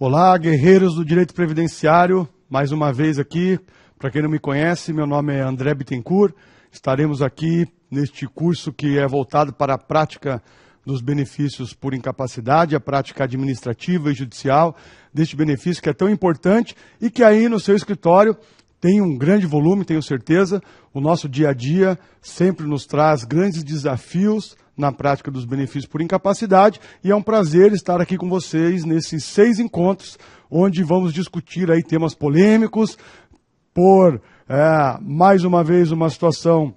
Olá, guerreiros do direito previdenciário, mais uma vez aqui. Para quem não me conhece, meu nome é André Bittencourt. Estaremos aqui neste curso que é voltado para a prática dos benefícios por incapacidade, a prática administrativa e judicial deste benefício que é tão importante e que aí no seu escritório tem um grande volume, tenho certeza. O nosso dia a dia sempre nos traz grandes desafios na prática dos benefícios por incapacidade, e é um prazer estar aqui com vocês nesses 6 encontros, onde vamos discutir aí temas polêmicos, por mais uma vez uma situação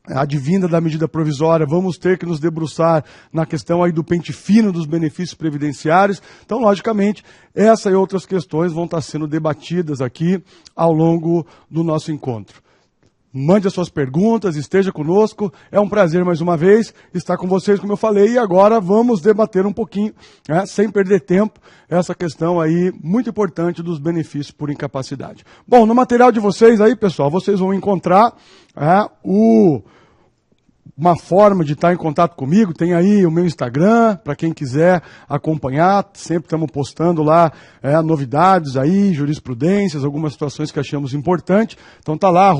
advinda da medida provisória, vamos ter que nos debruçar na questão aí do pente fino dos benefícios previdenciários. Então, logicamente, essa e outras questões vão estar sendo debatidas aqui ao longo do nosso encontro. Mande as suas perguntas, esteja conosco. É um prazer, mais uma vez, estar com vocês, como eu falei. E agora vamos debater um pouquinho, sem perder tempo, essa questão aí muito importante dos benefícios por incapacidade. Bom, no material de vocês aí, pessoal, vocês vão encontrar uma forma de estar em contato comigo. Tem aí o meu Instagram, para quem quiser acompanhar. Sempre estamos postando lá novidades aí, jurisprudências, algumas situações que achamos importantes. Então tá lá,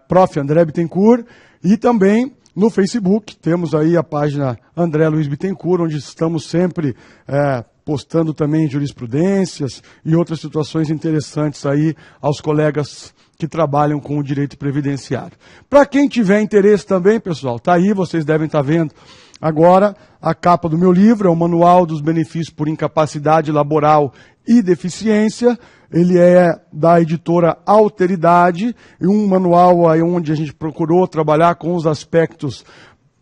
@Prof. André Bittencourt. E também no Facebook, temos aí a página André Luiz Bittencourt, onde estamos sempre postando também jurisprudências e outras situações interessantes aí aos colegas que trabalham com o direito previdenciário. Para quem tiver interesse também, pessoal, está aí, vocês devem estar vendo agora a capa do meu livro, é o Manual dos Benefícios por Incapacidade Laboral e Deficiência. Ele é da editora Alteridade, e um manual aí onde a gente procurou trabalhar com os aspectos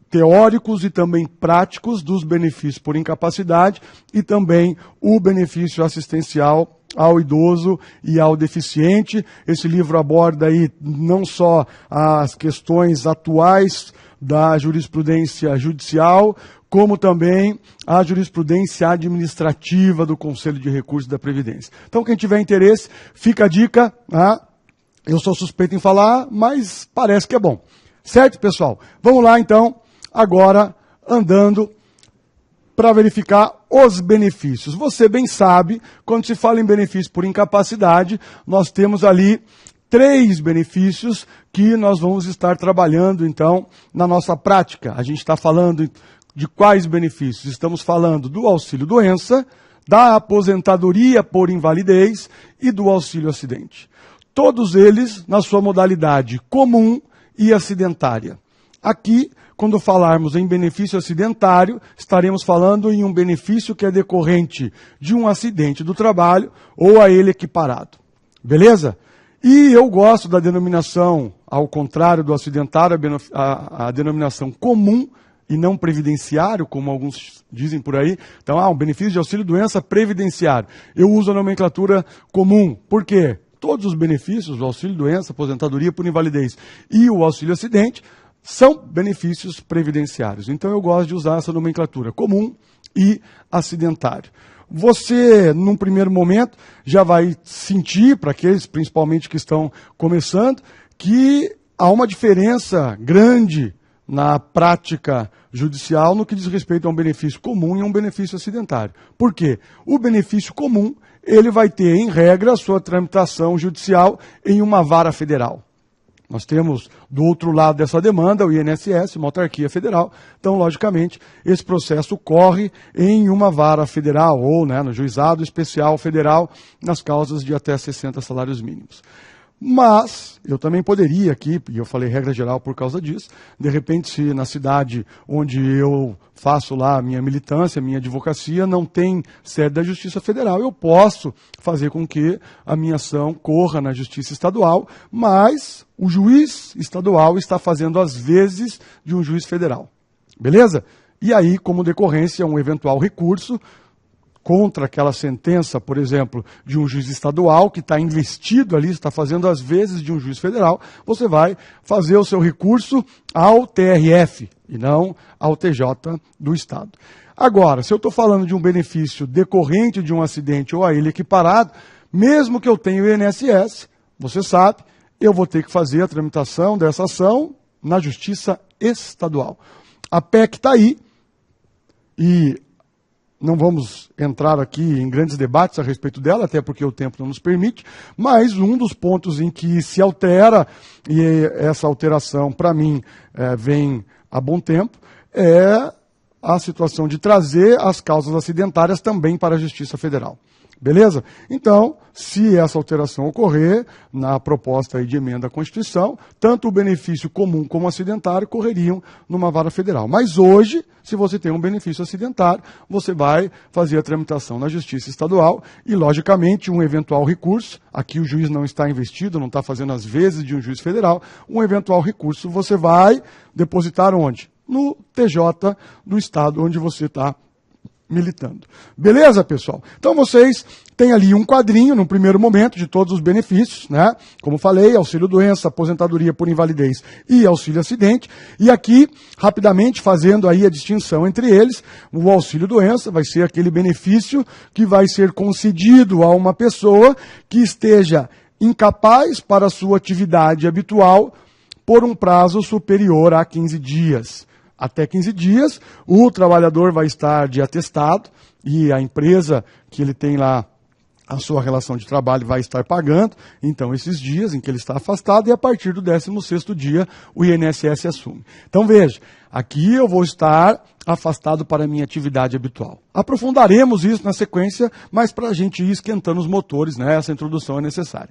teóricos e também práticos dos benefícios por incapacidade e também o benefício assistencial ao idoso e ao deficiente. Esse livro aborda aí não só as questões atuais da jurisprudência judicial, como também a jurisprudência administrativa do Conselho de Recursos da Previdência. Então, quem tiver interesse, fica a dica. Eu sou suspeito em falar, mas parece que é bom. Certo, pessoal? Vamos lá, então, agora andando para verificar os benefícios. Você bem sabe, quando se fala em benefício por incapacidade, nós temos ali 3 benefícios que nós vamos estar trabalhando, então, na nossa prática. A gente está falando de quais benefícios? Estamos falando do auxílio-doença, da aposentadoria por invalidez e do auxílio-acidente. Todos eles na sua modalidade comum e acidentária. Aqui, quando falarmos em benefício acidentário, estaremos falando em um benefício que é decorrente de um acidente do trabalho ou a ele equiparado. Beleza? E eu gosto da denominação, ao contrário do acidentário, a denominação comum e não previdenciário, como alguns dizem por aí. Então, um benefício de auxílio-doença previdenciário. Eu uso a nomenclatura comum. Por quê? Todos os benefícios, o auxílio-doença, aposentadoria por invalidez e o auxílio-acidente, são benefícios previdenciários. Então eu gosto de usar essa nomenclatura comum e acidentário. Você, num primeiro momento, já vai sentir, para aqueles principalmente que estão começando, que há uma diferença grande na prática judicial no que diz respeito a um benefício comum e a um benefício acidentário. Por quê? O benefício comum, ele vai ter, em regra, a sua tramitação judicial em uma vara federal. Nós temos, do outro lado dessa demanda, o INSS, uma autarquia federal. Então, logicamente, esse processo corre em uma vara federal ou no juizado especial federal nas causas de até 60 salários mínimos. Mas, eu também poderia aqui, e eu falei regra geral por causa disso, de repente, se na cidade onde eu faço lá a minha militância, a minha advocacia, não tem sede da Justiça Federal, eu posso fazer com que a minha ação corra na Justiça Estadual, mas o juiz estadual está fazendo as vezes de um juiz federal. Beleza? E aí, como decorrência, um eventual recurso contra aquela sentença, por exemplo, de um juiz estadual que está investido ali, está fazendo as vezes de um juiz federal, você vai fazer o seu recurso ao TRF e não ao TJ do Estado. Agora, se eu estou falando de um benefício decorrente de um acidente ou a ele equiparado, mesmo que eu tenha o INSS, você sabe, eu vou ter que fazer a tramitação dessa ação na Justiça Estadual. A PEC está aí e não vamos entrar aqui em grandes debates a respeito dela, até porque o tempo não nos permite, mas um dos pontos em que se altera, e essa alteração, para mim, vem há bom tempo, é a situação de trazer as causas acidentárias também para a Justiça Federal. Beleza? Então, se essa alteração ocorrer na proposta aí de emenda à Constituição, tanto o benefício comum como acidentário correriam numa vara federal. Mas hoje, se você tem um benefício acidentário, você vai fazer a tramitação na Justiça Estadual e, logicamente, um eventual recurso, aqui o juiz não está investido, não está fazendo as vezes de um juiz federal, um eventual recurso você vai depositar onde? No TJ do estado onde você está militando. Beleza, pessoal? Então vocês têm ali um quadrinho, no primeiro momento, de todos os benefícios, né? Como falei, auxílio-doença, aposentadoria por invalidez e auxílio-acidente. E aqui, rapidamente, fazendo aí a distinção entre eles, o auxílio-doença vai ser aquele benefício que vai ser concedido a uma pessoa que esteja incapaz para a sua atividade habitual por um prazo superior a 15 dias. Até 15 dias, o trabalhador vai estar de atestado e a empresa que ele tem lá a sua relação de trabalho vai estar pagando, então, esses dias em que ele está afastado, e a partir do 16º dia, o INSS assume. Então, veja, aqui eu vou estar afastado para a minha atividade habitual. Aprofundaremos isso na sequência, mas para a gente ir esquentando os motores, né, essa introdução é necessária.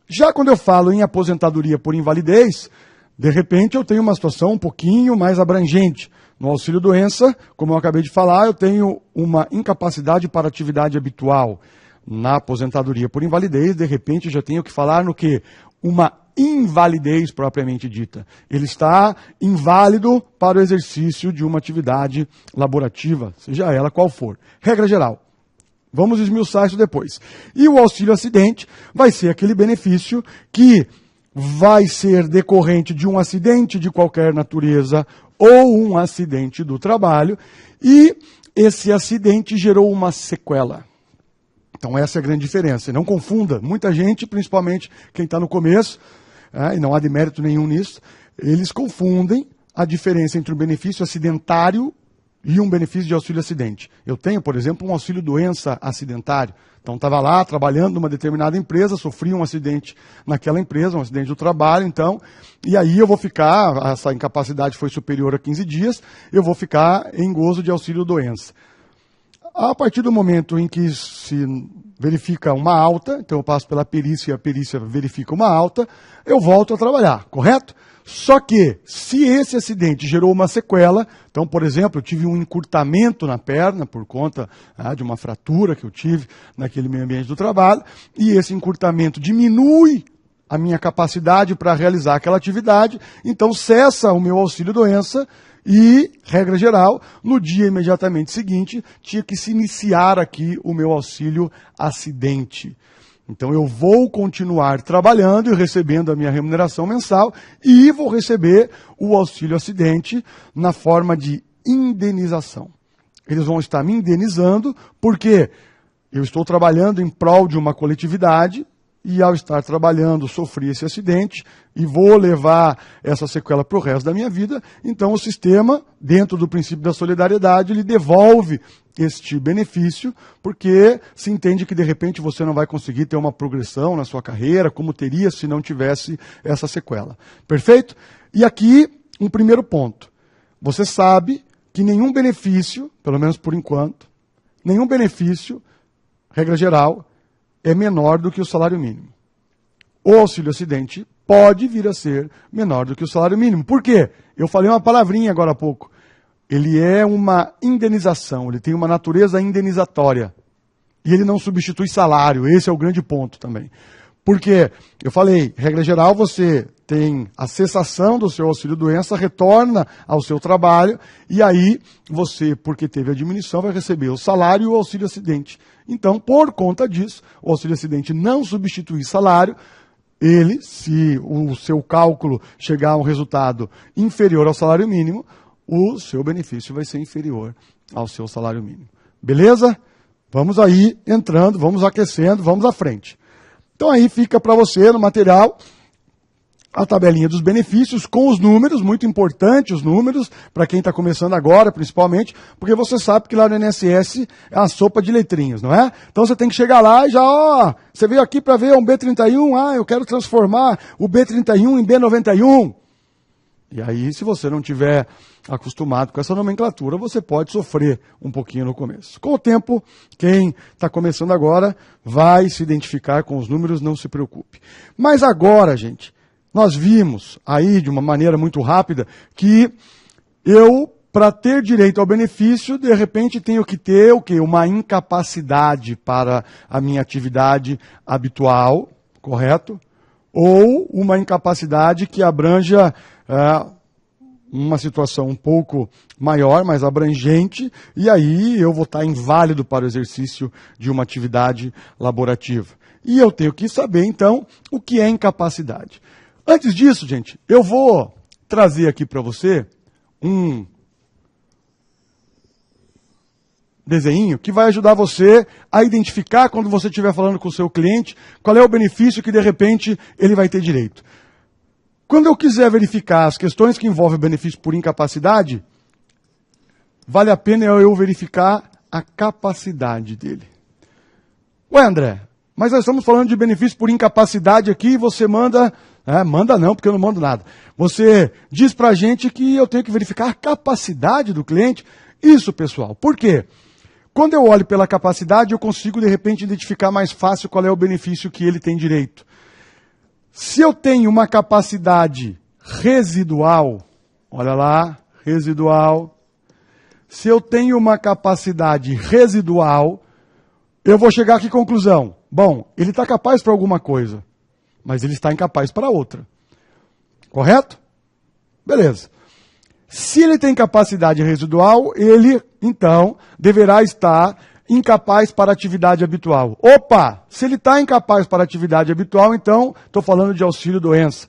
Já quando eu falo em aposentadoria por invalidez, de repente eu tenho uma situação um pouquinho mais abrangente. No auxílio-doença, como eu acabei de falar, eu tenho uma incapacidade para atividade habitual. Na aposentadoria por invalidez, de repente eu já tenho que falar no quê? Uma invalidez propriamente dita. Ele está inválido para o exercício de uma atividade laborativa, seja ela qual for. Regra geral. Vamos esmiuçar isso depois. E o auxílio-acidente vai ser aquele benefício que vai ser decorrente de um acidente de qualquer natureza ou um acidente do trabalho, e esse acidente gerou uma sequela. Então essa é a grande diferença. E não confunda, muita gente, principalmente quem está no começo, e não há demérito nenhum nisso, eles confundem a diferença entre um benefício acidentário e um benefício de auxílio-acidente. Eu tenho, por exemplo, um auxílio-doença acidentário. Então, estava lá trabalhando numa determinada empresa, sofri um acidente naquela empresa, um acidente do trabalho, então, e aí eu vou ficar, essa incapacidade foi superior a 15 dias, eu vou ficar em gozo de auxílio-doença. A partir do momento em que se verifica uma alta, então eu passo pela perícia e a perícia verifica uma alta, eu volto a trabalhar, correto? Só que, se esse acidente gerou uma sequela, então, por exemplo, eu tive um encurtamento na perna por conta de uma fratura que eu tive naquele meio ambiente do trabalho, e esse encurtamento diminui a minha capacidade para realizar aquela atividade, então cessa o meu auxílio-doença e, regra geral, no dia imediatamente seguinte, tinha que se iniciar aqui o meu auxílio-acidente. Então eu vou continuar trabalhando e recebendo a minha remuneração mensal e vou receber o auxílio-acidente na forma de indenização. Eles vão estar me indenizando porque eu estou trabalhando em prol de uma coletividade e ao estar trabalhando sofri esse acidente e vou levar essa sequela para o resto da minha vida. Então o sistema, dentro do princípio da solidariedade, ele devolve este benefício, porque se entende que de repente você não vai conseguir ter uma progressão na sua carreira, como teria se não tivesse essa sequela. Perfeito? E aqui, um primeiro ponto. Você sabe que nenhum benefício, pelo menos por enquanto, nenhum benefício, regra geral, é menor do que o salário mínimo. O auxílio-acidente pode vir a ser menor do que o salário mínimo. Por quê? Eu falei uma palavrinha agora há pouco. Ele é uma indenização, ele tem uma natureza indenizatória. E ele não substitui salário, esse é o grande ponto também. Porque, eu falei, regra geral, você tem a cessação do seu auxílio-doença, retorna ao seu trabalho, e aí você, porque teve a diminuição, vai receber o salário e o auxílio-acidente. Então, por conta disso, o auxílio-acidente não substitui salário, ele, se o seu cálculo chegar a um resultado inferior ao salário mínimo, o seu benefício vai ser inferior ao seu salário mínimo. Beleza? Vamos aí entrando, vamos aquecendo, vamos à frente. Então aí fica para você no material a tabelinha dos benefícios com os números, muito importante os números, para quem está começando agora, principalmente, porque você sabe que lá no INSS é uma sopa de letrinhas, não é? Então você tem que chegar lá e já, você veio aqui para ver um B31, eu quero transformar o B31 em B91. E aí, se você não tiver acostumado com essa nomenclatura, você pode sofrer um pouquinho no começo. Com o tempo, quem está começando agora vai se identificar com os números, não se preocupe. Mas agora, gente, nós vimos aí de uma maneira muito rápida que eu, para ter direito ao benefício, de repente tenho que ter o quê? Uma incapacidade para a minha atividade habitual, correto? Ou uma incapacidade que abranja uma situação um pouco maior, mais abrangente, e aí eu vou estar inválido para o exercício de uma atividade laborativa. E eu tenho que saber, então, o que é incapacidade. Antes disso, gente, eu vou trazer aqui para você um desenho que vai ajudar você a identificar, quando você estiver falando com o seu cliente, qual é o benefício que, de repente, ele vai ter direito. Quando eu quiser verificar as questões que envolvem o benefício por incapacidade, vale a pena eu verificar a capacidade dele. Ué, André, mas nós estamos falando de benefício por incapacidade aqui e você manda... manda não, porque eu não mando nada. Você diz pra gente que eu tenho que verificar a capacidade do cliente. Isso, pessoal. Por quê? Quando eu olho pela capacidade, eu consigo, de repente, identificar mais fácil qual é o benefício que ele tem direito. Se eu tenho uma capacidade residual, olha lá, residual. Se eu tenho uma capacidade residual, eu vou chegar a que conclusão? Bom, ele está capaz para alguma coisa, mas ele está incapaz para outra. Correto? Beleza. Se ele tem capacidade residual, ele, então, deverá estar incapaz para a atividade habitual. Opa! Se ele está incapaz para a atividade habitual, então, estou falando de auxílio-doença.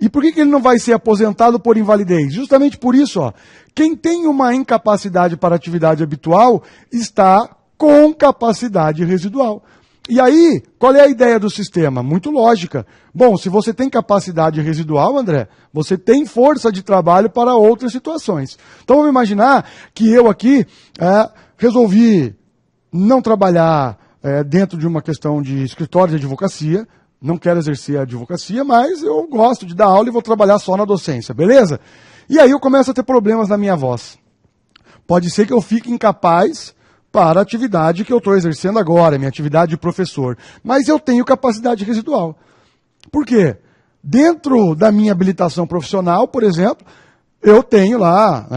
E por que ele não vai ser aposentado por invalidez? Justamente por isso, quem tem uma incapacidade para a atividade habitual está com capacidade residual. E aí, qual é a ideia do sistema? Muito lógica. Bom, se você tem capacidade residual, André, você tem força de trabalho para outras situações. Então, vamos imaginar que eu aqui resolvi não trabalhar dentro de uma questão de escritório de advocacia, não quero exercer a advocacia, mas eu gosto de dar aula e vou trabalhar só na docência, beleza? E aí eu começo a ter problemas na minha voz. Pode ser que eu fique incapaz para a atividade que eu estou exercendo agora, minha atividade de professor. Mas eu tenho capacidade residual. Por quê? Dentro da minha habilitação profissional, por exemplo, eu tenho lá,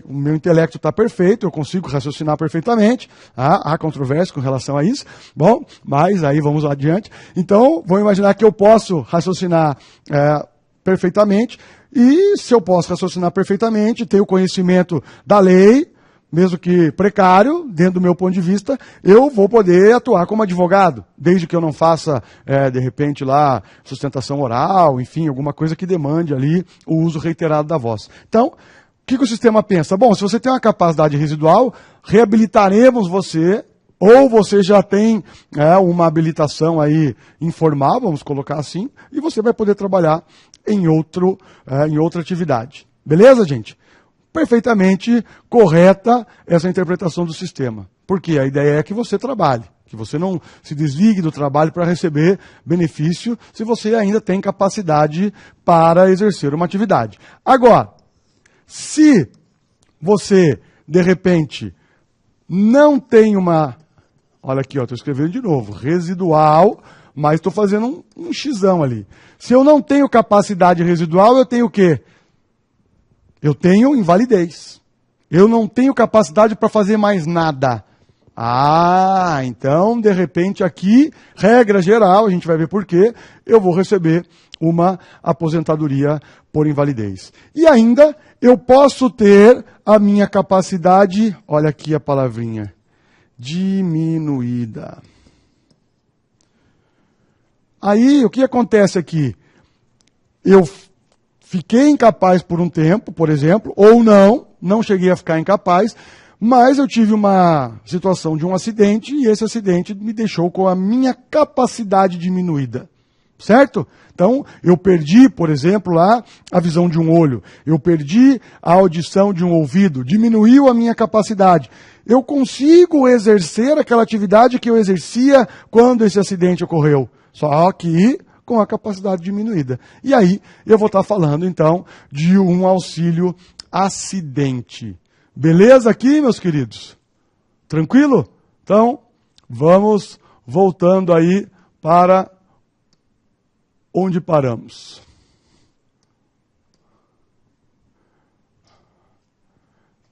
o meu intelecto está perfeito, eu consigo raciocinar perfeitamente, há controvérsia com relação a isso, bom, mas aí vamos adiante. Então, vamos imaginar que eu posso raciocinar perfeitamente, e se eu posso raciocinar perfeitamente, ter o conhecimento da lei, mesmo que precário, dentro do meu ponto de vista, eu vou poder atuar como advogado, desde que eu não faça, de repente, lá, sustentação oral, enfim, alguma coisa que demande ali o uso reiterado da voz. Então, o que o sistema pensa? Bom, se você tem uma capacidade residual, reabilitaremos você, ou você já tem uma habilitação aí informal, vamos colocar assim, e você vai poder trabalhar em outra atividade. Beleza, gente? Perfeitamente correta essa interpretação do sistema. Porque a ideia é que você trabalhe, que você não se desligue do trabalho para receber benefício se você ainda tem capacidade para exercer uma atividade. Agora, se você, de repente, não tem uma... Olha aqui, estou escrevendo de novo, residual, mas estou fazendo um xizão ali. Se eu não tenho capacidade residual, eu tenho o quê? Eu tenho invalidez. Eu não tenho capacidade para fazer mais nada. Então, de repente, aqui, regra geral, a gente vai ver por quê, eu vou receber uma aposentadoria por invalidez. E ainda, eu posso ter a minha capacidade, olha aqui a palavrinha, diminuída. Aí, o que acontece aqui? Eu fiquei incapaz por um tempo, por exemplo, ou não cheguei a ficar incapaz, mas eu tive uma situação de um acidente e esse acidente me deixou com a minha capacidade diminuída. certo? Então, eu perdi, por exemplo, lá a visão de um olho, eu perdi a audição de um ouvido, diminuiu a minha capacidade. Eu consigo exercer aquela atividade que eu exercia quando esse acidente ocorreu, só que com a capacidade diminuída. E aí, eu vou estar falando, então, de um auxílio acidente. Beleza aqui, meus queridos? Tranquilo? Então, vamos voltando aí para onde paramos.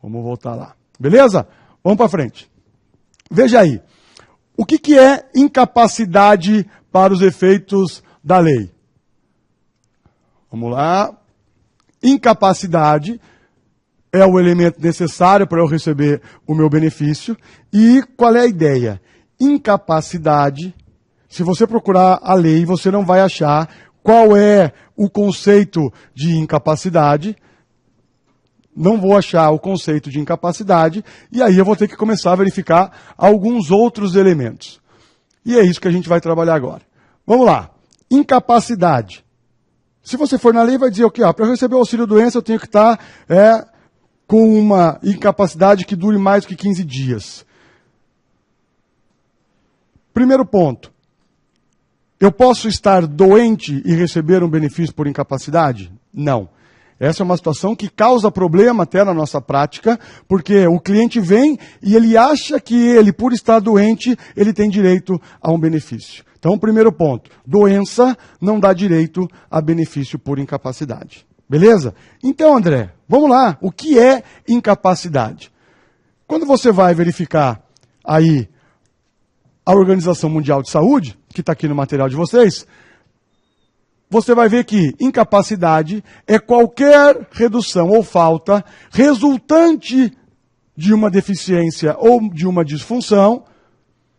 Vamos voltar lá. Beleza? Vamos para frente. Veja aí. O que é incapacidade para os efeitos da lei? Vamos lá. Incapacidade é o elemento necessário para eu receber o meu benefício. E qual é a ideia? Incapacidade, se você procurar a lei, você não vai achar qual é o conceito de incapacidade. Não vou achar o conceito de incapacidade, e aí eu vou ter que começar a verificar alguns outros elementos. E é isso que a gente vai trabalhar agora. Vamos lá. Incapacidade. Se você for na lei, vai dizer o quê? Para eu receber o auxílio-doença, eu tenho que estar com uma incapacidade que dure mais do que 15 dias. Primeiro ponto. Eu posso estar doente e receber um benefício por incapacidade? Não. Essa é uma situação que causa problema até na nossa prática, porque o cliente vem e ele acha que ele, por estar doente, ele tem direito a um benefício. Então, primeiro ponto, doença não dá direito a benefício por incapacidade. Beleza? Então, André, vamos lá. O que é incapacidade? Quando você vai verificar aí a Organização Mundial de Saúde, que está aqui no material de vocês, você vai ver que incapacidade é qualquer redução ou falta resultante de uma deficiência ou de uma disfunção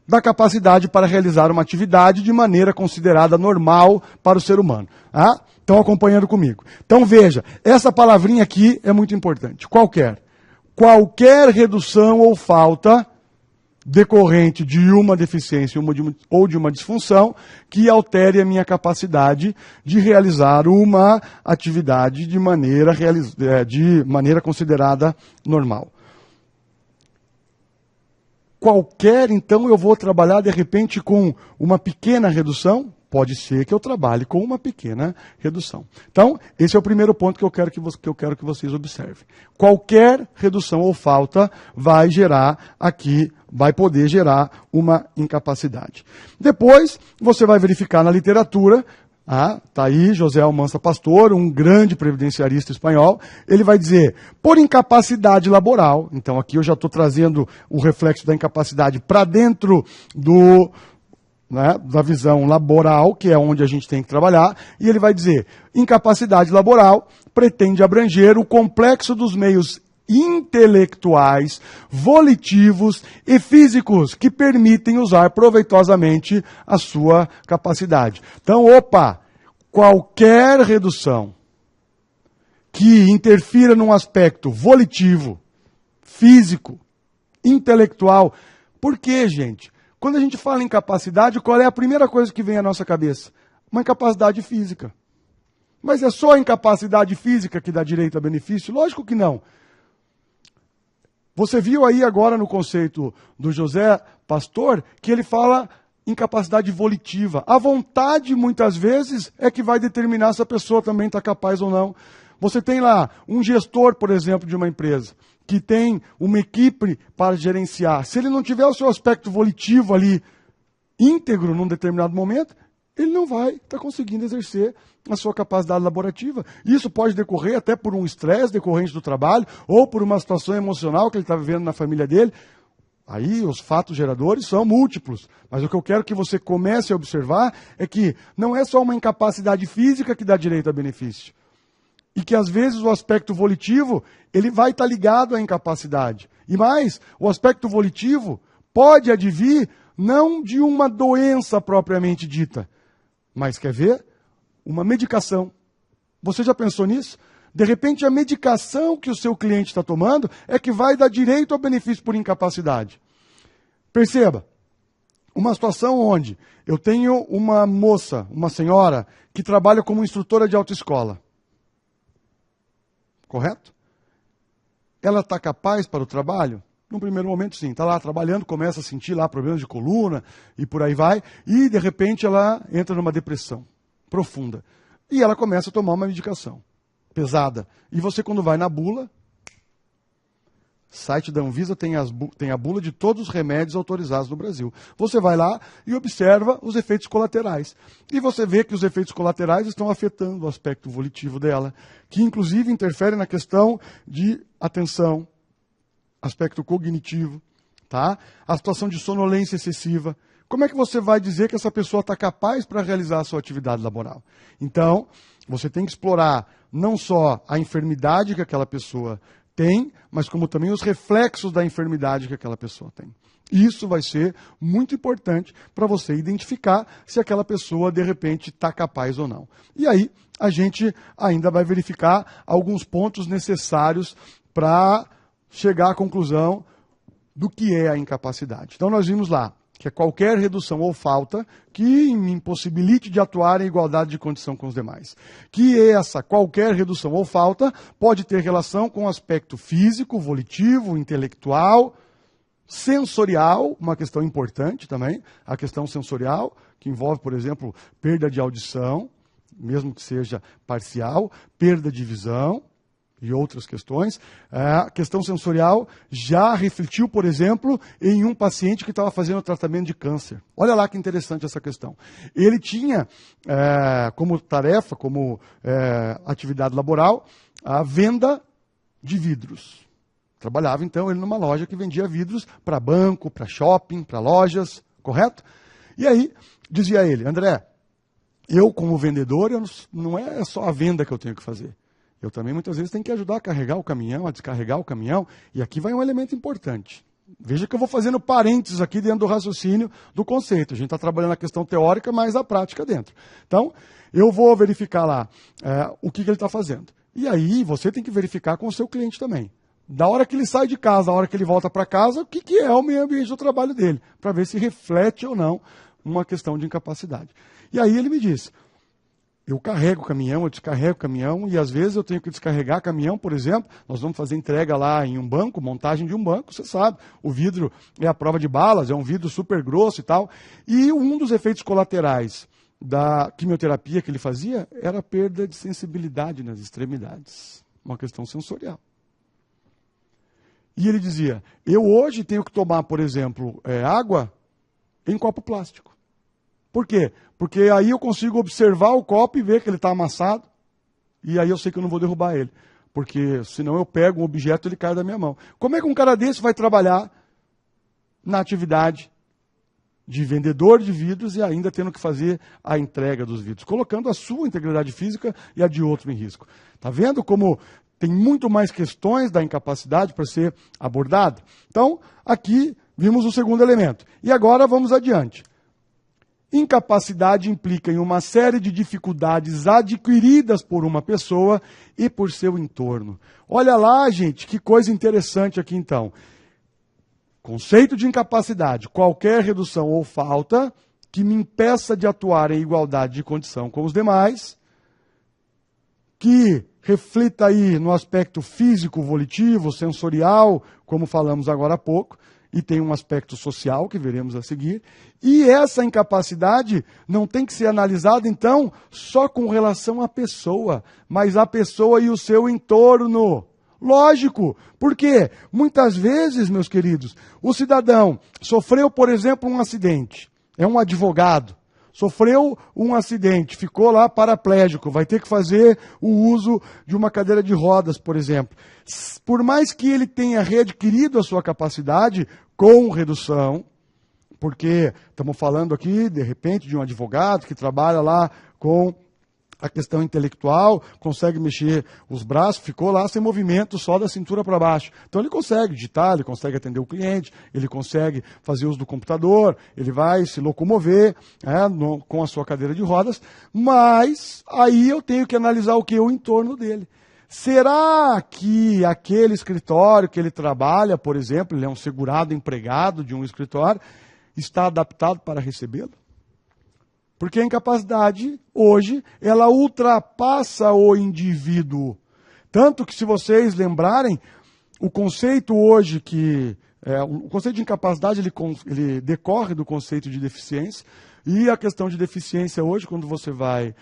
da capacidade para realizar uma atividade de maneira considerada normal para o ser humano. Ah? Estão acompanhando comigo. Então veja, essa palavrinha aqui é muito importante. Qualquer. Qualquer redução ou falta decorrente de uma deficiência ou de uma disfunção que altere a minha capacidade de realizar uma atividade de maneira considerada normal. Qualquer, então, eu vou trabalhar de repente com uma pequena redução? Pode ser que eu trabalhe com uma pequena redução. Então, esse é o primeiro ponto que eu quero que vocês observem. Qualquer redução ou falta vai poder gerar uma incapacidade. Depois, você vai verificar na literatura, está aí José Almansa Pastor, um grande previdenciarista espanhol, ele vai dizer, por incapacidade laboral, então aqui eu já estou trazendo o reflexo da incapacidade para dentro da visão laboral, que é onde a gente tem que trabalhar, e ele vai dizer, incapacidade laboral pretende abranger o complexo dos meios intelectuais, volitivos e físicos que permitem usar proveitosamente a sua capacidade. Então, qualquer redução que interfira num aspecto volitivo, físico, intelectual. Por quê, gente? Quando a gente fala em incapacidade, qual é a primeira coisa que vem à nossa cabeça? Uma incapacidade física. Mas é só a incapacidade física que dá direito a benefício? Lógico que não. Você viu aí agora no conceito do José Pastor que ele fala incapacidade volitiva. A vontade, muitas vezes, é que vai determinar se a pessoa também está capaz ou não. Você tem lá um gestor, por exemplo, de uma empresa, que tem uma equipe para gerenciar. Se ele não tiver o seu aspecto volitivo ali íntegro num determinado momento, ele não vai estar conseguindo exercer a sua capacidade laborativa. Isso pode decorrer até por um estresse decorrente do trabalho ou por uma situação emocional que ele está vivendo na família dele. Aí os fatos geradores são múltiplos. Mas o que eu quero que você comece a observar é que não é só uma incapacidade física que dá direito a benefício. E que às vezes o aspecto volitivo, ele vai estar ligado à incapacidade. E mais, o aspecto volitivo pode advir não de uma doença propriamente dita, mas quer ver? Uma medicação. Você já pensou nisso? De repente a medicação que o seu cliente está tomando é que vai dar direito ao benefício por incapacidade. Perceba, uma situação onde eu tenho uma moça, uma senhora, que trabalha como instrutora de autoescola. Correto? Ela está capaz para o trabalho? Num primeiro momento, sim. Está lá trabalhando, começa a sentir lá problemas de coluna e por aí vai. E, de repente, ela entra numa depressão profunda. E ela começa a tomar uma medicação pesada. E você, quando vai na bula, site da Anvisa tem a bula de todos os remédios autorizados no Brasil. Você vai lá e observa os efeitos colaterais. E você vê que os efeitos colaterais estão afetando o aspecto volitivo dela, que inclusive interfere na questão de atenção, aspecto cognitivo, tá? A situação de sonolência excessiva. Como é que você vai dizer que essa pessoa está capaz para realizar a sua atividade laboral? Então, você tem que explorar não só a enfermidade que aquela pessoa tem, mas como também os reflexos da enfermidade que aquela pessoa tem. Isso vai ser muito importante para você identificar se aquela pessoa, de repente, está capaz ou não. E aí, a gente ainda vai verificar alguns pontos necessários para chegar à conclusão do que é a incapacidade. Então, nós vimos lá que é qualquer redução ou falta que me impossibilite de atuar em igualdade de condição com os demais. Que essa qualquer redução ou falta pode ter relação com o aspecto físico, volitivo, intelectual, sensorial, uma questão importante também, a questão sensorial, que envolve, por exemplo, perda de audição, mesmo que seja parcial, perda de visão, e outras questões. A questão sensorial já refletiu, por exemplo, em um paciente que estava fazendo tratamento de câncer. Olha lá que interessante essa questão. Ele tinha como tarefa, como atividade laboral, a venda de vidros. Trabalhava, então, ele numa loja que vendia vidros para banco, para shopping, para lojas, correto? E aí, dizia ele, André, eu como vendedor, não é só a venda que eu tenho que fazer. Eu também muitas vezes tenho que ajudar a carregar o caminhão, a descarregar o caminhão. E aqui vai um elemento importante. Veja que eu vou fazendo parênteses aqui dentro do raciocínio do conceito. A gente está trabalhando a questão teórica, mas a prática dentro. Então, eu vou verificar lá o que ele está fazendo. E aí, você tem que verificar com o seu cliente também. Da hora que ele sai de casa, da hora que ele volta para casa, o que é o meio ambiente do trabalho dele, para ver se reflete ou não uma questão de incapacidade. E aí ele me disse, eu carrego o caminhão, eu descarrego o caminhão, e às vezes eu tenho que descarregar caminhão, por exemplo, nós vamos fazer entrega lá em um banco, montagem de um banco, você sabe, o vidro é a prova de balas, é um vidro super grosso e tal, e um dos efeitos colaterais da quimioterapia que ele fazia era a perda de sensibilidade nas extremidades, uma questão sensorial. E ele dizia, eu hoje tenho que tomar, por exemplo, água em copo plástico. Por quê? Porque aí eu consigo observar o copo e ver que ele está amassado, e aí eu sei que eu não vou derrubar ele. Porque senão eu pego um objeto e ele cai da minha mão. Como é que um cara desse vai trabalhar na atividade de vendedor de vidros e ainda tendo que fazer a entrega dos vidros, colocando a sua integridade física e a de outro em risco? Está vendo como tem muito mais questões da incapacidade para ser abordado? Então, aqui vimos o segundo elemento. E agora vamos adiante. Incapacidade implica em uma série de dificuldades adquiridas por uma pessoa e por seu entorno. Olha lá, gente, que coisa interessante aqui então. Conceito de incapacidade, qualquer redução ou falta que me impeça de atuar em igualdade de condição com os demais, que reflita aí no aspecto físico, volitivo, sensorial, como falamos agora há pouco, e tem um aspecto social que veremos a seguir. E essa incapacidade não tem que ser analisada, então, só com relação à pessoa, mas a pessoa e o seu entorno. Lógico, porque muitas vezes, meus queridos, o cidadão sofreu, por exemplo, um acidente, é um advogado, sofreu um acidente, ficou lá paraplégico, vai ter que fazer o uso de uma cadeira de rodas, por exemplo. Por mais que ele tenha readquirido a sua capacidade com redução, porque estamos falando aqui, de repente, de um advogado que trabalha lá com a questão intelectual, consegue mexer os braços, ficou lá sem movimento, só da cintura para baixo. Então ele consegue digitar, ele consegue atender o cliente, ele consegue fazer uso do computador, ele vai se locomover com a sua cadeira de rodas, mas aí eu tenho que analisar o que? O entorno dele. Será que aquele escritório que ele trabalha, por exemplo, ele é um segurado empregado de um escritório, está adaptado para recebê-lo? Porque a incapacidade, hoje, ela ultrapassa o indivíduo. Tanto que, se vocês lembrarem, o conceito hoje o conceito de incapacidade, ele decorre do conceito de deficiência, e a questão de deficiência hoje, quando você vai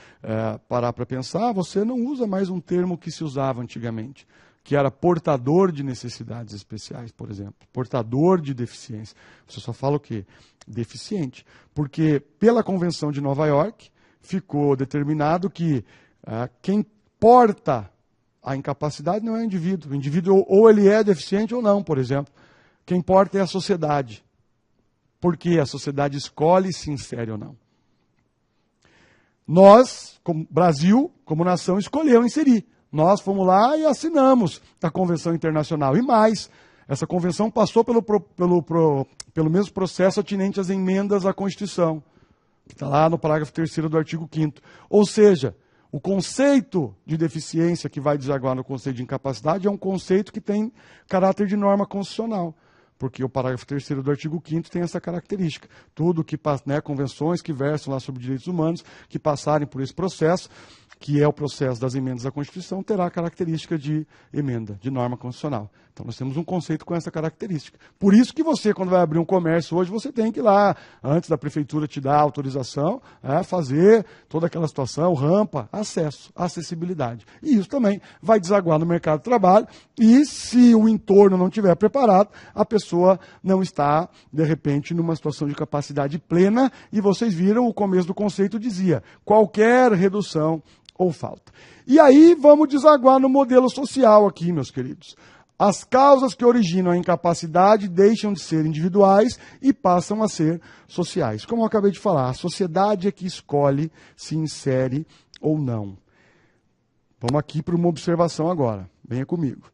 parar para pensar, você não usa mais um termo que se usava antigamente, que era portador de necessidades especiais, por exemplo, portador de deficiência. Você só fala o quê? Deficiente. Porque pela Convenção de Nova York ficou determinado que quem porta a incapacidade não é o indivíduo. O indivíduo ou ele é deficiente ou não, por exemplo. Quem porta é a sociedade. Porque a sociedade escolhe se insere ou não. Nós, como Brasil, como nação, escolheu inserir. Nós fomos lá e assinamos a Convenção Internacional. E mais, essa convenção passou pelo mesmo processo atinente às emendas à Constituição, que está lá no parágrafo 3º do artigo 5º. Ou seja, o conceito de deficiência que vai desaguar no conceito de incapacidade é um conceito que tem caráter de norma constitucional. Porque o parágrafo 3º do artigo 5º tem essa característica. Tudo que convenções que versam lá sobre direitos humanos, que passarem por esse processo, que é o processo das emendas à Constituição, terá a característica de emenda, de norma constitucional. Então nós temos um conceito com essa característica. Por isso que você, quando vai abrir um comércio hoje, você tem que ir lá, antes da prefeitura te dar a autorização, fazer toda aquela situação, rampa, acesso, acessibilidade. E isso também vai desaguar no mercado de trabalho, e se o entorno não estiver preparado, a pessoa não está, de repente, numa situação de capacidade plena, e vocês viram, o começo do conceito dizia, qualquer redução ou falta. E aí vamos desaguar no modelo social aqui, meus queridos. As causas que originam a incapacidade deixam de ser individuais e passam a ser sociais. Como eu acabei de falar, a sociedade é que escolhe se insere ou não. Vamos aqui para uma observação agora. Venha comigo.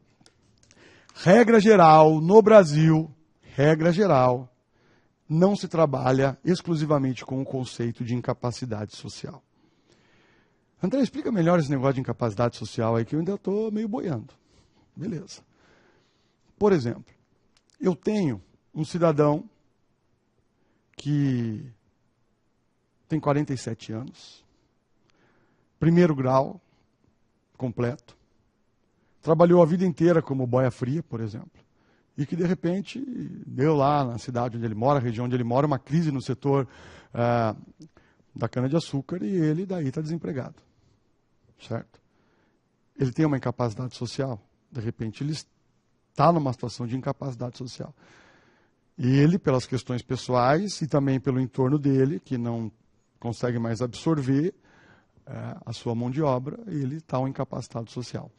Regra geral, no Brasil, regra geral, não se trabalha exclusivamente com o conceito de incapacidade social. André, explica melhor esse negócio de incapacidade social aí, que eu ainda estou meio boiando. Beleza. Por exemplo, eu tenho um cidadão que tem 47 anos, primeiro grau completo, trabalhou a vida inteira como boia fria, por exemplo, e que de repente deu lá na cidade onde ele mora, a região onde ele mora, uma crise no setor da cana-de-açúcar, e ele daí está desempregado. Certo? Ele tem uma incapacidade social, de repente ele está numa situação de incapacidade social. E ele, pelas questões pessoais e também pelo entorno dele, que não consegue mais absorver a sua mão de obra, ele está um incapacitado social.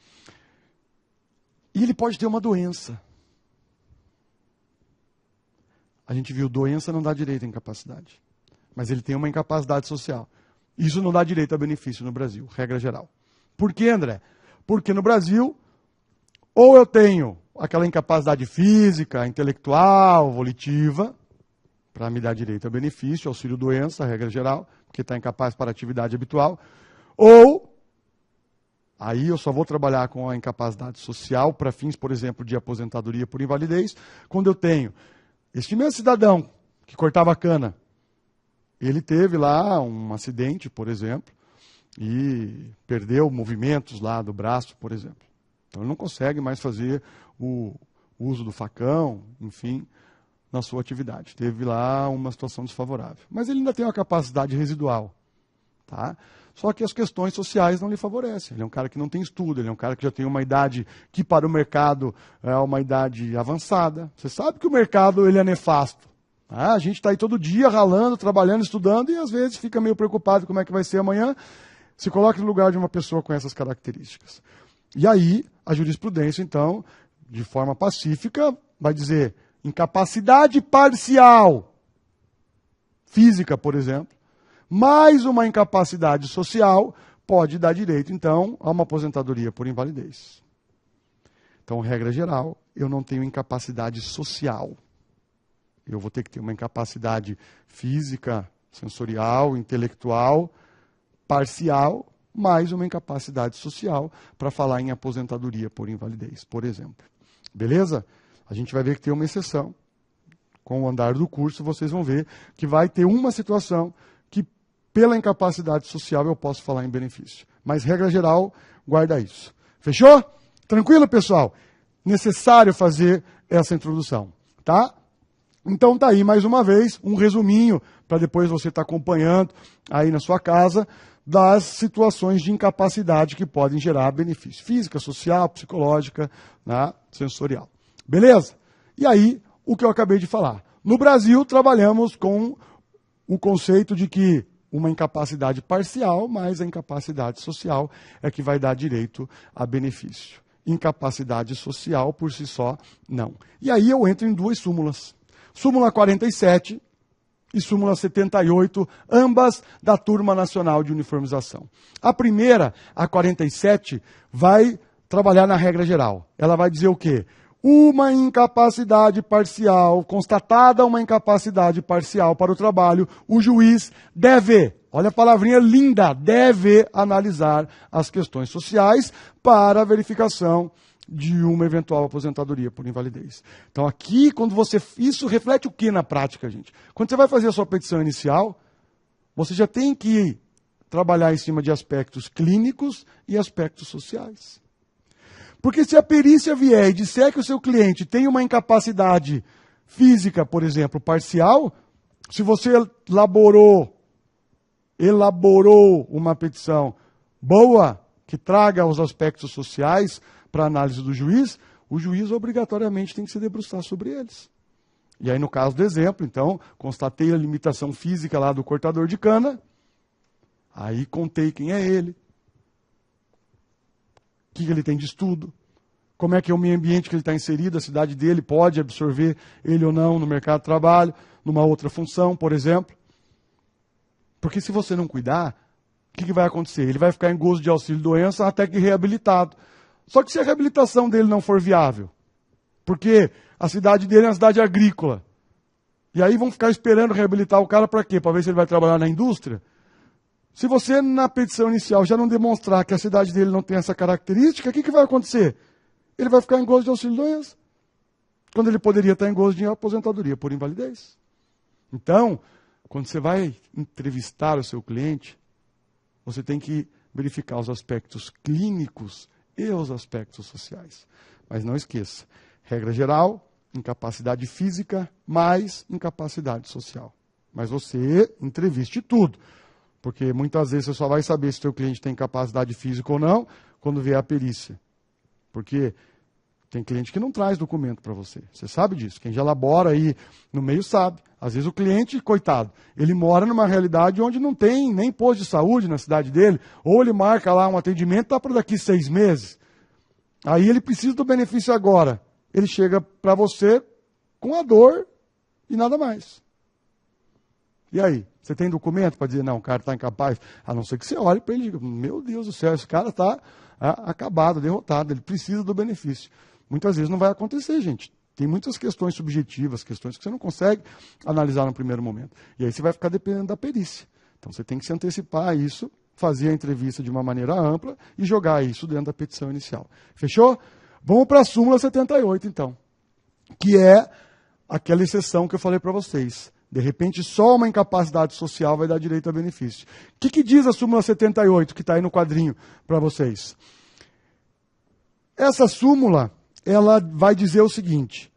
E ele pode ter uma doença. A gente viu, doença não dá direito à incapacidade. Mas ele tem uma incapacidade social. Isso não dá direito a benefício no Brasil, regra geral. Por quê, André? Porque no Brasil, ou eu tenho aquela incapacidade física, intelectual, volitiva, para me dar direito a benefício, auxílio-doença, regra geral, porque está incapaz para atividade habitual, ou, aí eu só vou trabalhar com a incapacidade social, para fins, por exemplo, de aposentadoria por invalidez, quando eu tenho este mesmo cidadão que cortava cana, ele teve lá um acidente, por exemplo, e perdeu movimentos lá do braço, por exemplo. Então ele não consegue mais fazer o uso do facão, enfim, na sua atividade. Teve lá uma situação desfavorável. Mas ele ainda tem uma capacidade residual. Tá? Só que as questões sociais não lhe favorecem. Ele é um cara que não tem estudo, ele é um cara que já tem uma idade que para o mercado é uma idade avançada. Você sabe que o mercado ele é nefasto. A gente está aí todo dia ralando, trabalhando, estudando, e às vezes fica meio preocupado como é que vai ser amanhã. Se coloca no lugar de uma pessoa com essas características. E aí, a jurisprudência, então, de forma pacífica, vai dizer incapacidade parcial, física, por exemplo, mais uma incapacidade social, pode dar direito, então, a uma aposentadoria por invalidez. Então, regra geral, eu não tenho incapacidade social. Eu vou ter que ter uma incapacidade física, sensorial, intelectual, parcial, mais uma incapacidade social para falar em aposentadoria por invalidez, por exemplo. Beleza? A gente vai ver que tem uma exceção, com o andar do curso, vocês vão ver que vai ter uma situação que, pela incapacidade social, eu posso falar em benefício. Mas, regra geral, guarda isso. Fechou? Tranquilo, pessoal? Necessário fazer essa introdução, tá? Então tá aí, mais uma vez, um resuminho, para depois você estar acompanhando aí na sua casa, das situações de incapacidade que podem gerar benefício. Física, social, psicológica, né, sensorial. Beleza? E aí, o que eu acabei de falar. No Brasil, trabalhamos com o conceito de que uma incapacidade parcial, mais a incapacidade social é que vai dar direito a benefício. Incapacidade social, por si só, não. E aí eu entro em duas súmulas. Súmula 47 e súmula 78, ambas da Turma Nacional de Uniformização. A primeira, a 47, vai trabalhar na regra geral. Ela vai dizer o quê? Uma incapacidade parcial, constatada uma incapacidade parcial para o trabalho, o juiz deve, olha a palavrinha linda, deve analisar as questões sociais para a verificação de uma eventual aposentadoria por invalidez. Então aqui, quando você... Isso reflete o que na prática, gente? Quando você vai fazer a sua petição inicial, você já tem que trabalhar em cima de aspectos clínicos e aspectos sociais. Porque se a perícia vier e disser que o seu cliente tem uma incapacidade física, por exemplo, parcial, se você elaborou uma petição boa, que traga os aspectos sociais para a análise do juiz, o juiz obrigatoriamente tem que se debruçar sobre eles. E aí, no caso do exemplo, então, constatei a limitação física lá do cortador de cana, aí contei quem é ele, o que ele tem de estudo, como é que é o meio ambiente que ele está inserido, a cidade dele pode absorver ele ou não no mercado de trabalho, numa outra função, por exemplo. Porque se você não cuidar, o que vai acontecer? Ele vai ficar em gozo de auxílio-doença até que reabilitado. Só que se a reabilitação dele não for viável, porque a cidade dele é uma cidade agrícola, e aí vão ficar esperando reabilitar o cara para quê? Para ver se ele vai trabalhar na indústria? Se você, na petição inicial, já não demonstrar que a cidade dele não tem essa característica, o que vai acontecer? Ele vai ficar em gozo de auxílio-doença, quando ele poderia estar em gozo de aposentadoria por invalidez. Então, quando você vai entrevistar o seu cliente, você tem que verificar os aspectos clínicos e os aspectos sociais. Mas não esqueça, regra geral, incapacidade física mais incapacidade social. Mas você entreviste tudo, porque muitas vezes você só vai saber se o seu cliente tem capacidade física ou não quando vier a perícia. Porque tem cliente que não traz documento para você. Você sabe disso. Quem já labora aí no meio sabe. Às vezes o cliente, coitado, ele mora numa realidade onde não tem nem posto de saúde na cidade dele, ou ele marca lá um atendimento, está para daqui 6 meses. Aí ele precisa do benefício agora. Ele chega para você com a dor e nada mais. E aí? Você tem documento para dizer, não, o cara está incapaz? A não ser que você olhe para ele e diga, meu Deus do céu, esse cara está acabado, derrotado, ele precisa do benefício. Muitas vezes não vai acontecer, gente. Tem muitas questões subjetivas, questões que você não consegue analisar no primeiro momento. E aí você vai ficar dependendo da perícia. Então você tem que se antecipar a isso, fazer a entrevista de uma maneira ampla e jogar isso dentro da petição inicial. Fechou? Vamos para a súmula 78, então. Que é aquela exceção que eu falei para vocês. De repente, só uma incapacidade social vai dar direito a benefício. O que diz a súmula 78, que está aí no quadrinho para vocês? Essa súmula, ela vai dizer o seguinte: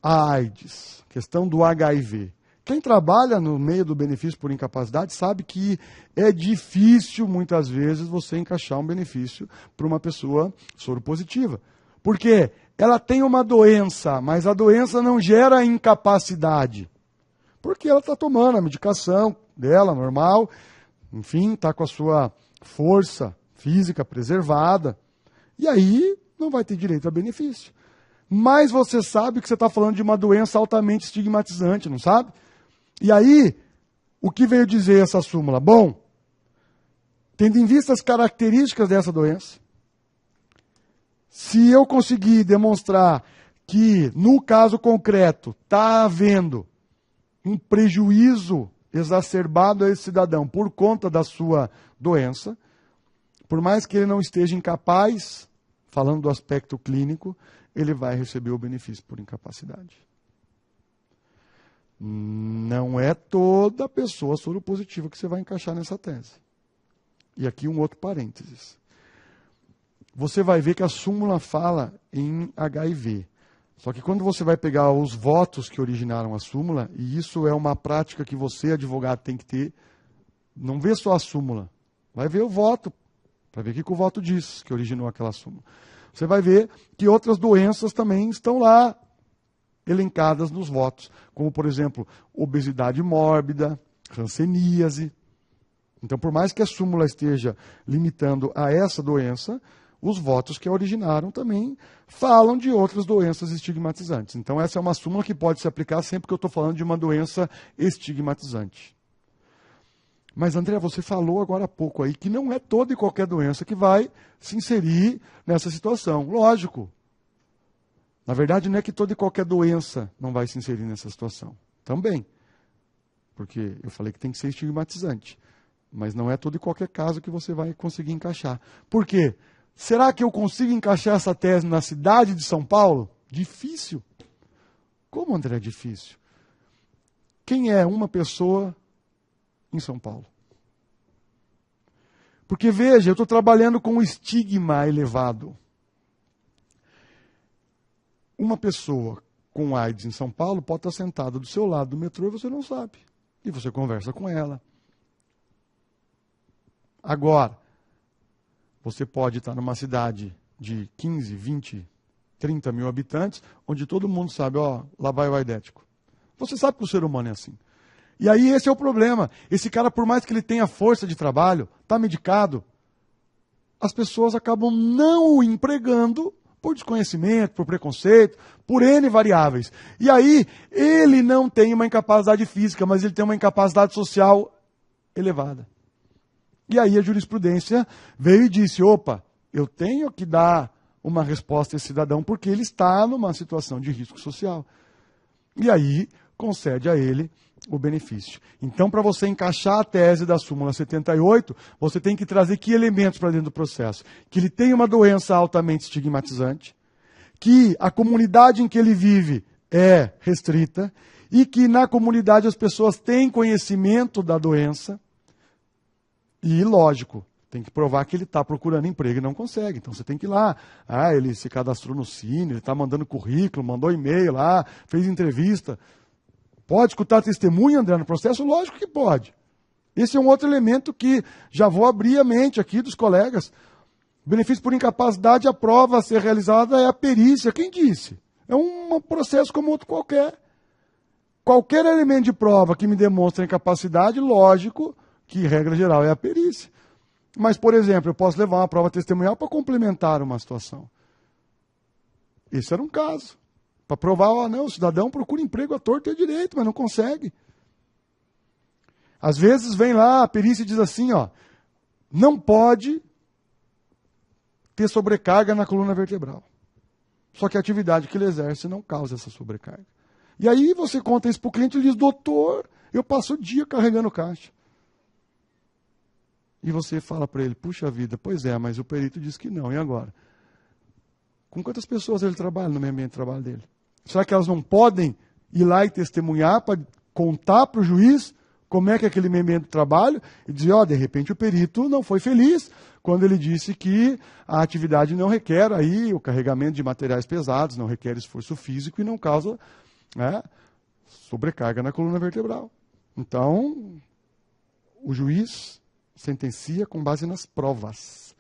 a AIDS, questão do HIV. Quem trabalha no meio do benefício por incapacidade sabe que é difícil, muitas vezes, você encaixar um benefício para uma pessoa soropositiva. Por quê? Ela tem uma doença, mas a doença não gera incapacidade. Porque ela está tomando a medicação dela, normal, enfim, está com a sua força física preservada. E aí não vai ter direito a benefício. Mas você sabe que você está falando de uma doença altamente estigmatizante, não sabe? E aí, o que veio dizer essa súmula? Bom, tendo em vista as características dessa doença, se eu conseguir demonstrar que, no caso concreto, está havendo um prejuízo exacerbado a esse cidadão por conta da sua doença, por mais que ele não esteja incapaz, falando do aspecto clínico, ele vai receber o benefício por incapacidade. Não é toda pessoa soropositiva que você vai encaixar nessa tese. E aqui um outro parênteses. Você vai ver que a súmula fala em HIV. Só que quando você vai pegar os votos que originaram a súmula, e isso é uma prática que você, advogado, tem que ter, não vê só a súmula, vai ver o voto, para ver o que o voto diz que originou aquela súmula. Você vai ver que outras doenças também estão lá, elencadas nos votos, como, por exemplo, obesidade mórbida, hanseníase. Então, por mais que a súmula esteja limitando a essa doença, os votos que a originaram também falam de outras doenças estigmatizantes. Então, essa é uma súmula que pode se aplicar sempre que eu estou falando de uma doença estigmatizante. Mas, André, você falou agora há pouco aí que não é toda e qualquer doença que vai se inserir nessa situação. Lógico. Na verdade, não é que toda e qualquer doença não vai se inserir nessa situação. Também. Porque eu falei que tem que ser estigmatizante. Mas não é todo e qualquer caso que você vai conseguir encaixar. Por quê? Será que eu consigo encaixar essa tese na cidade de São Paulo? Difícil. Como, André, é difícil? Quem é uma pessoa em São Paulo? Porque, veja, eu estou trabalhando com um estigma elevado. Uma pessoa com AIDS em São Paulo pode estar sentada do seu lado do metrô e você não sabe. E você conversa com ela. Agora, você pode estar numa cidade de 15, 20, 30 mil habitantes, onde todo mundo sabe, ó, lá vai o aidético. Você sabe que o ser humano é assim. E aí esse é o problema. Esse cara, por mais que ele tenha força de trabalho, está medicado, as pessoas acabam não o empregando por desconhecimento, por preconceito, por N variáveis. E aí ele não tem uma incapacidade física, mas ele tem uma incapacidade social elevada. E aí a jurisprudência veio e disse, opa, eu tenho que dar uma resposta a esse cidadão porque ele está numa situação de risco social. E aí concede a ele o benefício. Então, para você encaixar a tese da súmula 78, você tem que trazer que elementos para dentro do processo? Que ele tem uma doença altamente estigmatizante, que a comunidade em que ele vive é restrita e que na comunidade as pessoas têm conhecimento da doença. E, lógico, tem que provar que ele está procurando emprego e não consegue. Então, você tem que ir lá. Ah, ele se cadastrou no Cine, ele está mandando currículo, mandou e-mail lá, fez entrevista. Pode escutar testemunha, André, no processo? Lógico que pode. Esse é um outro elemento que já vou abrir a mente aqui dos colegas. Benefício por incapacidade, a prova a ser realizada é a perícia. Quem disse? É um processo como outro qualquer. Qualquer elemento de prova que me demonstre incapacidade, lógico que, regra geral, é a perícia. Mas, por exemplo, eu posso levar uma prova testemunhal para complementar uma situação. Esse era um caso. Para provar, não, o cidadão procura emprego à torta e à direito, mas não consegue. Às vezes vem lá, a perícia diz assim, ó, não pode ter sobrecarga na coluna vertebral. Só que a atividade que ele exerce não causa essa sobrecarga. E aí você conta isso para o cliente e diz, doutor, eu passo o dia carregando caixa. E você fala para ele, puxa vida, pois é, mas o perito diz que não, e agora? Com quantas pessoas ele trabalha no meio ambiente de trabalho dele? Será que elas não podem ir lá e testemunhar para contar para o juiz como é que é aquele meio ambiente de trabalho e dizer, ó, de repente o perito não foi feliz quando ele disse que a atividade não requer aí o carregamento de materiais pesados, não requer esforço físico e não causa sobrecarga na coluna vertebral. Então, o juiz sentencia com base nas provas.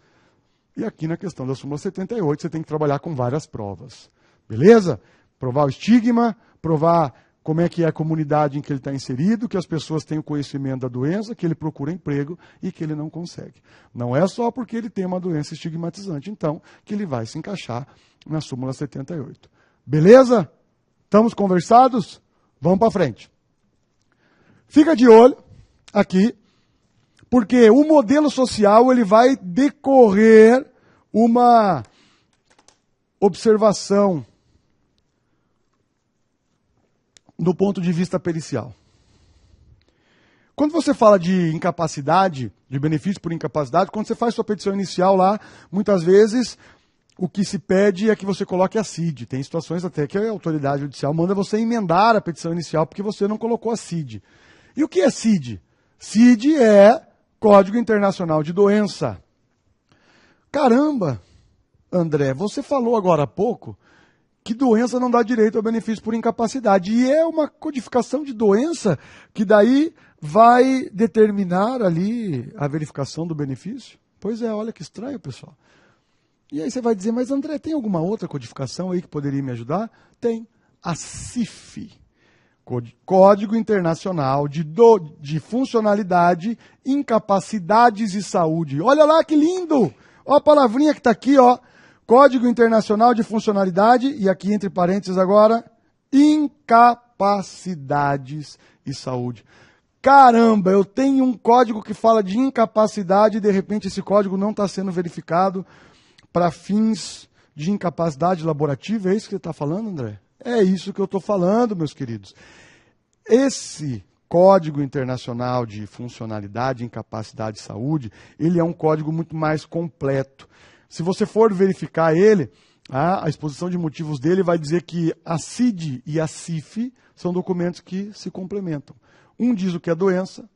E aqui na questão da súmula 78, você tem que trabalhar com várias provas. Beleza? Provar o estigma, provar como é que é a comunidade em que ele está inserido, que as pessoas têm o conhecimento da doença, que ele procura emprego e que ele não consegue. Não é só porque ele tem uma doença estigmatizante, então, que ele vai se encaixar na súmula 78. Beleza? Estamos conversados? Vamos para frente. Fica de olho aqui, porque o modelo social ele vai decorrer uma observação do ponto de vista pericial. Quando você fala de incapacidade, de benefício por incapacidade, quando você faz sua petição inicial lá, muitas vezes o que se pede é que você coloque a CID. Tem situações até que a autoridade judicial manda você emendar a petição inicial porque você não colocou a CID. E o que é CID? CID é Código Internacional de Doença. Caramba, André, você falou agora há pouco que doença não dá direito ao benefício por incapacidade. E é uma codificação de doença que daí vai determinar ali a verificação do benefício? Pois é, olha que estranho, pessoal. E aí você vai dizer, mas André, tem alguma outra codificação aí que poderia me ajudar? Tem. A CIF, Código Internacional de Funcionalidade, Incapacidades e Saúde. Olha lá que lindo! Olha a palavrinha que está aqui, ó. Código Internacional de Funcionalidade, e aqui entre parênteses agora, Incapacidades e Saúde. Caramba, eu tenho um código que fala de incapacidade e de repente esse código não está sendo verificado para fins de incapacidade laborativa. É isso que você está falando, André? É isso que eu estou falando, meus queridos. Esse Código Internacional de Funcionalidade, Incapacidade e Saúde, ele é um código muito mais completo. Se você for verificar ele, a exposição de motivos dele vai dizer que a CID e a CIF são documentos que se complementam. Um diz o que é doença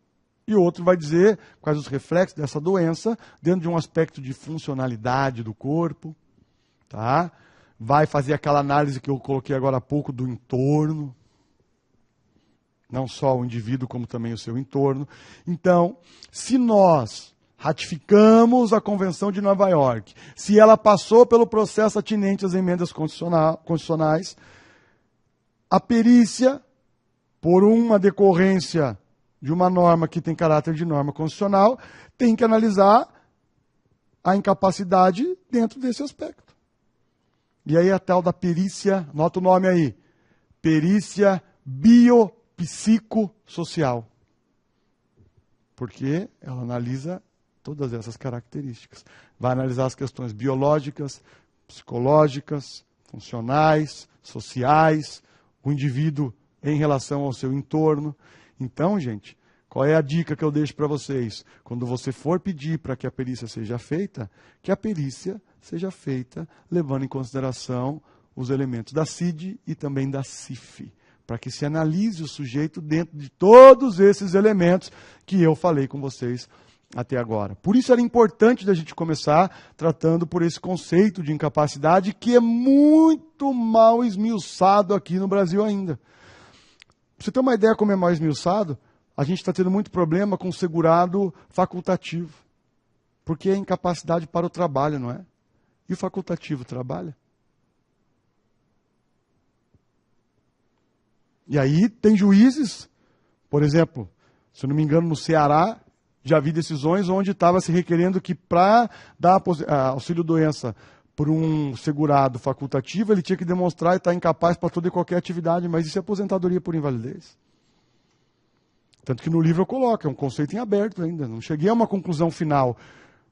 e o outro vai dizer quais os reflexos dessa doença dentro de um aspecto de funcionalidade do corpo. Tá? Vai fazer aquela análise que eu coloquei agora há pouco do entorno. Não só o indivíduo, como também o seu entorno. Então, se nós ratificamos a Convenção de Nova York, se ela passou pelo processo atinente às emendas constitucionais, a perícia, por uma decorrência de uma norma que tem caráter de norma constitucional, tem que analisar a incapacidade dentro desse aspecto. E aí a tal da perícia, nota o nome aí, perícia biopsicossocial. Porque ela analisa todas essas características. Vai analisar as questões biológicas, psicológicas, funcionais, sociais, o indivíduo em relação ao seu entorno. Então, gente, qual é a dica que eu deixo para vocês? Quando você for pedir para que a perícia seja feita, que a perícia seja feita levando em consideração os elementos da CID e também da CIF, para que se analise o sujeito dentro de todos esses elementos que eu falei com vocês até agora. Por isso era importante da gente começar tratando por esse conceito de incapacidade que é muito mal esmiuçado aqui no Brasil ainda. Para você ter uma ideia como é mal esmiuçado, a gente está tendo muito problema com o segurado facultativo. Porque é incapacidade para o trabalho, não é? E o facultativo trabalha? E aí tem juízes, por exemplo, se eu não me engano, no Ceará, já vi decisões onde estava se requerendo que para dar auxílio-doença por um segurado facultativo, ele tinha que demonstrar estar incapaz para toda e qualquer atividade, mas isso é aposentadoria por invalidez. Tanto que no livro eu coloco, é um conceito em aberto ainda, não cheguei a uma conclusão final.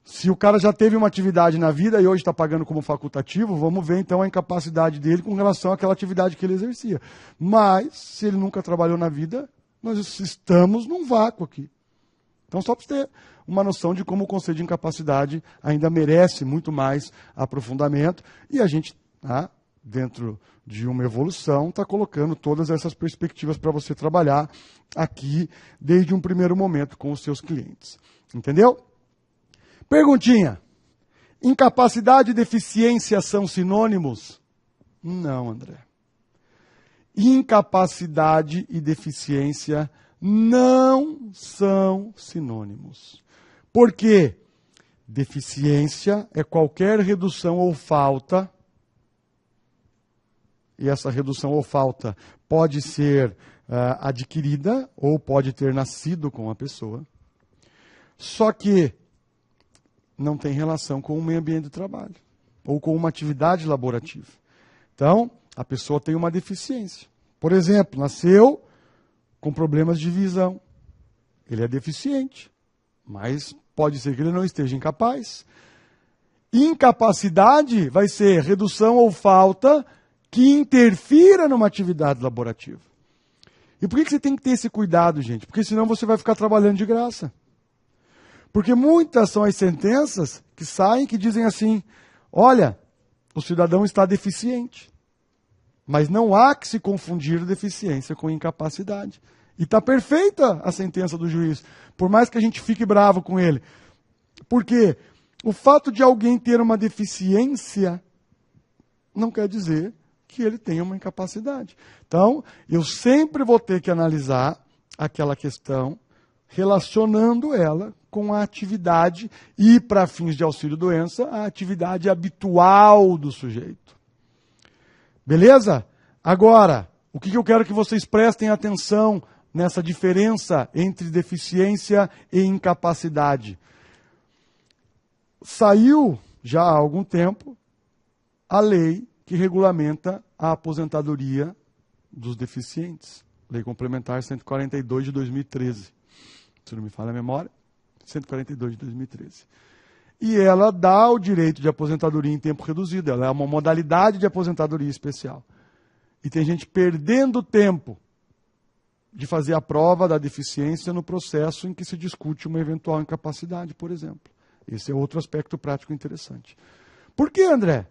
Se o cara já teve uma atividade na vida e hoje está pagando como facultativo, vamos ver então a incapacidade dele com relação àquela atividade que ele exercia. Mas, se ele nunca trabalhou na vida, nós estamos num vácuo aqui. Então, só para você ter uma noção de como o conceito de incapacidade ainda merece muito mais aprofundamento. E a gente, dentro de uma evolução, está colocando todas essas perspectivas para você trabalhar aqui desde um primeiro momento com os seus clientes. Entendeu? Perguntinha. Incapacidade e deficiência são sinônimos? Não, André. Incapacidade e deficiência não são sinônimos. Por quê? Deficiência é qualquer redução ou falta, e essa redução ou falta pode ser adquirida ou pode ter nascido com a pessoa, só que não tem relação com o meio ambiente de trabalho ou com uma atividade laborativa. Então, a pessoa tem uma deficiência. Por exemplo, nasceu com problemas de visão. Ele é deficiente, mas pode ser que ele não esteja incapaz. Incapacidade vai ser redução ou falta que interfira numa atividade laborativa. E por que você tem que ter esse cuidado, gente? Porque senão você vai ficar trabalhando de graça. Porque muitas são as sentenças que saem que dizem assim, olha, o cidadão está deficiente. Mas não há que se confundir deficiência com incapacidade. E está perfeita a sentença do juiz, por mais que a gente fique bravo com ele. Porque o fato de alguém ter uma deficiência não quer dizer que ele tenha uma incapacidade. Então, eu sempre vou ter que analisar aquela questão, relacionando ela com a atividade e, para fins de auxílio-doença, a atividade habitual do sujeito. Beleza? Agora, o que eu quero que vocês prestem atenção nessa diferença entre deficiência e incapacidade? Saiu, já há algum tempo, a lei que regulamenta a aposentadoria dos deficientes. Lei Complementar 142 de 2013. Se não me falha a memória, 142 de 2013. E ela dá o direito de aposentadoria em tempo reduzido. Ela é uma modalidade de aposentadoria especial. E tem gente perdendo tempo de fazer a prova da deficiência no processo em que se discute uma eventual incapacidade, por exemplo. Esse é outro aspecto prático interessante. Por que, André?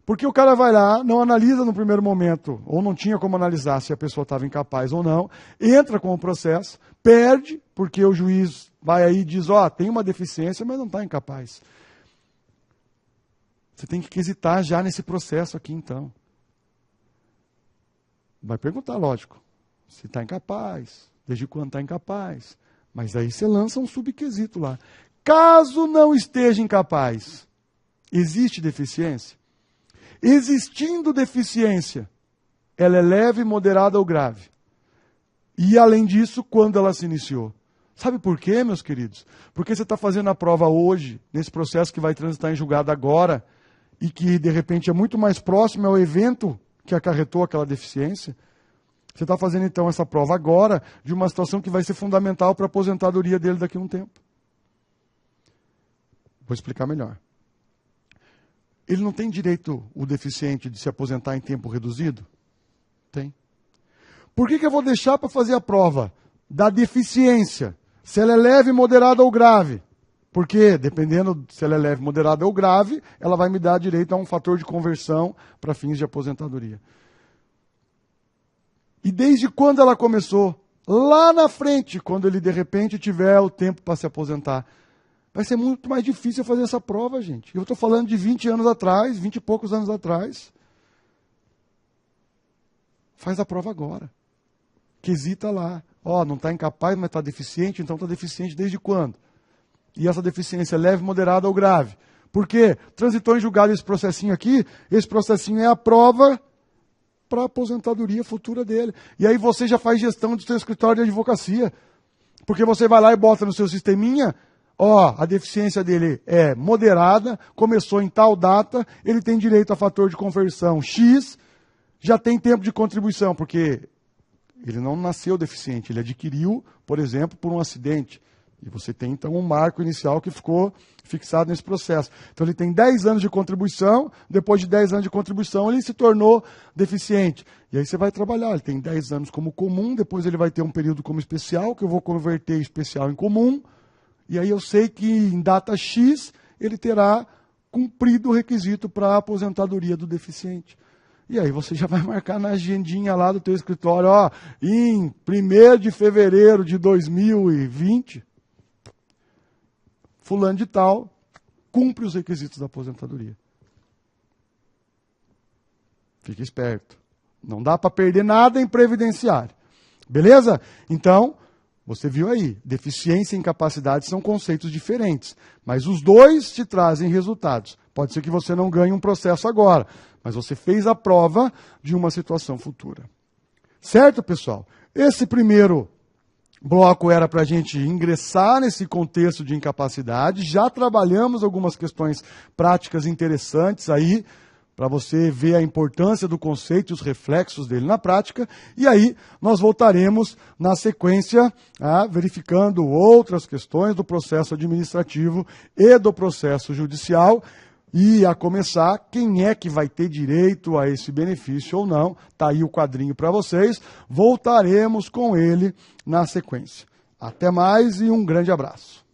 Porque o cara vai lá, não analisa no primeiro momento, ou não tinha como analisar se a pessoa estava incapaz ou não, entra com o processo, perde, porque o juiz vai aí e diz, tem uma deficiência, mas não está incapaz. Você tem que quesitar já nesse processo aqui, então. Vai perguntar, lógico, se está incapaz, desde quando está incapaz. Mas aí você lança um subquesito lá. Caso não esteja incapaz, existe deficiência? Existindo deficiência, ela é leve, moderada ou grave. E, além disso, quando ela se iniciou? Sabe por quê, meus queridos? Porque você está fazendo a prova hoje, nesse processo que vai transitar em julgado agora, e que, de repente, é muito mais próximo ao evento que acarretou aquela deficiência. Você está fazendo, então, essa prova agora de uma situação que vai ser fundamental para a aposentadoria dele daqui a um tempo. Vou explicar melhor. Ele não tem direito, o deficiente, de se aposentar em tempo reduzido? Tem. Por que eu vou deixar para fazer a prova da deficiência, se ela é leve, moderada ou grave? Porque, dependendo se ela é leve, moderada ou grave, ela vai me dar direito a um fator de conversão para fins de aposentadoria. E desde quando ela começou? Lá na frente, quando ele, de repente, tiver o tempo para se aposentar. Vai ser muito mais difícil fazer essa prova, gente. Eu estou falando de 20 anos atrás, 20 e poucos anos atrás. Faz a prova agora. Quesita lá. Não está incapaz, mas está deficiente, então está deficiente desde quando? E essa deficiência é leve, moderada ou grave? Por quê? Transitou em julgado esse processinho aqui, esse processinho é a prova para a aposentadoria futura dele. E aí você já faz gestão do seu escritório de advocacia. Porque você vai lá e bota no seu sisteminha, a deficiência dele é moderada, começou em tal data, ele tem direito a fator de conversão X, já tem tempo de contribuição, porque ele não nasceu deficiente, ele adquiriu, por exemplo, por um acidente. E você tem, então, um marco inicial que ficou fixado nesse processo. Então, ele tem 10 anos de contribuição, depois de 10 anos de contribuição, ele se tornou deficiente. E aí você vai trabalhar, ele tem 10 anos como comum, depois ele vai ter um período como especial, que eu vou converter especial em comum, e aí eu sei que em data X ele terá cumprido o requisito para a aposentadoria do deficiente. E aí você já vai marcar na agendinha lá do teu escritório, em 1º de fevereiro de 2020, fulano de tal cumpre os requisitos da aposentadoria. Fique esperto. Não dá para perder nada em previdenciário. Beleza? Então, você viu aí, deficiência e incapacidade são conceitos diferentes, mas os dois te trazem resultados. Pode ser que você não ganhe um processo agora, mas você fez a prova de uma situação futura. Certo, pessoal? Esse primeiro bloco era para a gente ingressar nesse contexto de incapacidade. Já trabalhamos algumas questões práticas interessantes aí, para você ver a importância do conceito e os reflexos dele na prática. E aí nós voltaremos na sequência, verificando outras questões do processo administrativo e do processo judicial. E a começar, quem é que vai ter direito a esse benefício ou não? Está aí o quadrinho para vocês. Voltaremos com ele na sequência. Até mais e um grande abraço.